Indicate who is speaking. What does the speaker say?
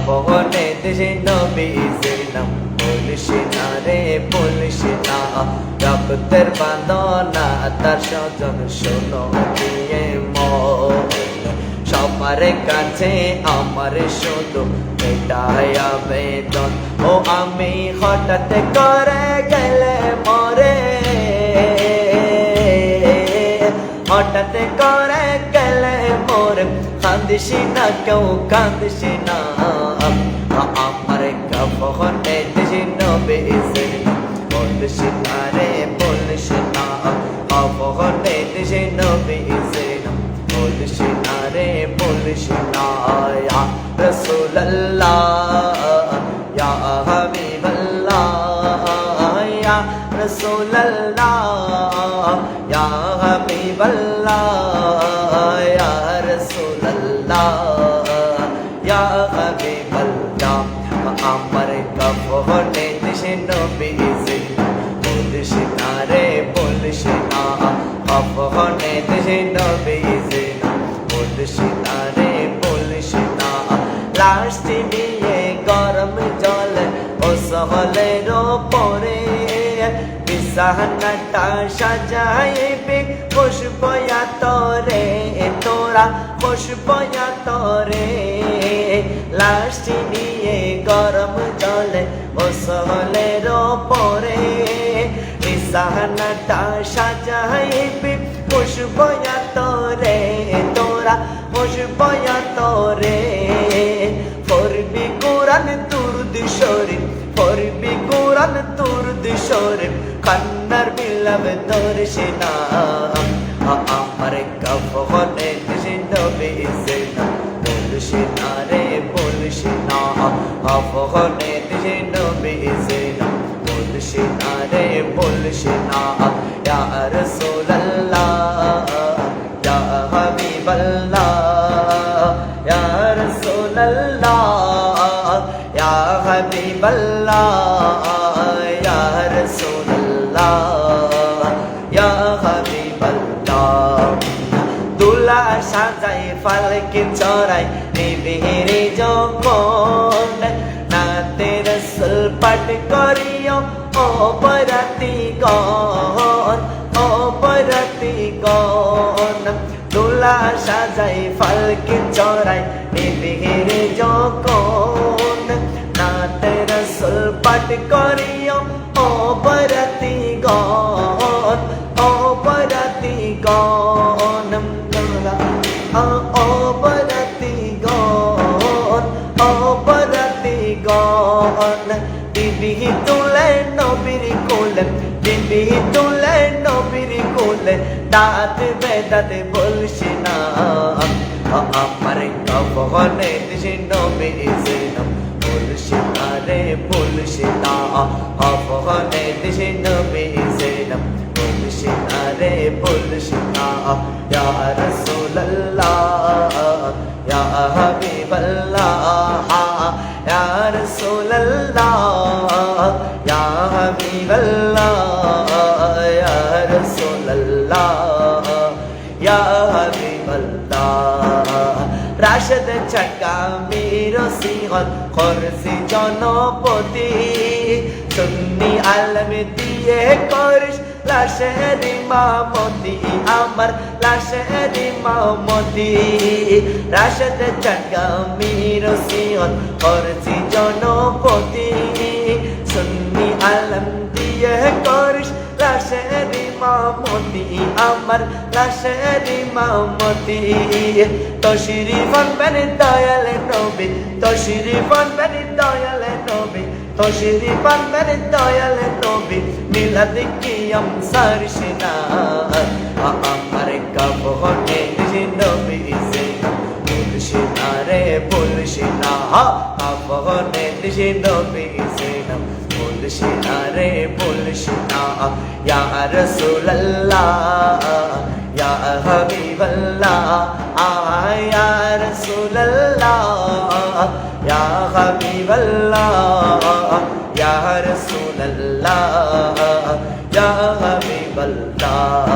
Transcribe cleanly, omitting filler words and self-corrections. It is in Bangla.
Speaker 1: আপনে দেশে নবীজির নাম বলিস না রে বলিস না রক্তের বাঁধনা তার স্বজন শোনো দিয়ে মন সবার কাছে আমার শুধু এটাই আবেদন ও আমি হঠাৎ করে গেলে মরে হঠাৎ করে গেলে মরে কান্দিস না কেউ কান্দিস না আমার কাফনে দেশে নবীজির নাম বলিস না রে বলিস না আপনে দেশে নবীজির নাম বলিস না রে বলিস না ইয়া রাসূলুল্লাহ ইয়া হাবিবাল্লাহ ইয়া রাসূলুল্লাহ ইয়া হাবিবাল্লাহ ইয়া রাসূলুল্লাহ ইয়া হাবিবাল্লাহ আমার কাফনে দেশে নবীজির নাম বলিস না রে বলিস না আপনে দেশে নবীজির নাম বলিস না রে বলিস না লাশ নিয়ে গরম জল ও সহলের ওপরে বিছানাটা সাজাইবে খুশবয়া তরে তোরা খুশবয়া তরে লাশ নিয়ে গরম জল ও সহলের ওপরে বিছানাটা সাজাইবে খুশবয়া তরে তোরা খুশবয়া তরে পড়বি কোরআন দুরূদ শরীফ পড়বি কোরআন দুরূদ শরীফ কান্নার বিলাপ ধরিস না আমার কাফনে দেশে নবীজির নাম বলিস না রে বলিস না আপনে দেশে নবীজির নাম বলিস না রে বলিস না ইয়া রাসূলুল্লাহ ইয়া হাবিবাল্লাহ ইয়া রাসূলুল্লাহ ইয়া হাবিবাল্লাহ ইয়া রাসূলুল্লাহ ইয়া হাবিবাল্লাহ দুলা সাজাই ফালকে চড়াই নিবিড় যখন নাতে রাসূল পাঠ করিও ও বরাতি গণ ও বরাতি গণ দুলা সাজাই ফালকে চড়াই নিবিড় যখন নাতে রাসূল পাঠ করিও ও বরাতি গণ ও বরাতি গণ ও বরাতি গণ ও বরাতি গণ বিবি তুলে নবীর কোলে বিবি তুলে নবীর কোলে দাঁত বেদাত বলিস না আমার কাফনে দেশে নবীজির নাম বলিস না রে বলিস না আপনে দেশে নবীজির নাম বলিস না রে বলিস না ইয়া রাসূলুল্লাহ ইয়া হাবিবাল্লাহ ইয়া রাসূলুল্লাহ ইয়া হাবিবাল্লাহ ইয়া রাসূলুল্লাহ ইয়া হাবিবাল্লাহ রাশেদ চাকা মিরো সিহল খরসি জনপতি সুন্নি আলম দিয়ে করিস লাশের ইমামতি আমার লাশের ইমামতি রাশেদ চাকা মিরো সিহল খরসি জনপতি সুন্নি আলম দিয়ে করিস লাশের ইমামতি আমার লাশের ইমামতি তশরিফ আনবেন দয়াল নবী তশরিফ আনবেন দয়াল নবী তশরিফ আনবেন দয়াল নবী মিলাদ কিয়াম সারশিনা আমার কাফনে দেশে নবীজির নাম বলিস না রে বলিস না আপনে দেশে নবীজির নাম বলিস না রে বলিস না ইয়া রাসূলুল্লাহ ইয়া হাবিবাল্লাহ ইয়া রাসূলুল্লাহ ইয়া হাবিবাল্লাহ ইয়া রাসূলুল্লাহ ইয়া হাবিবাল্লাহ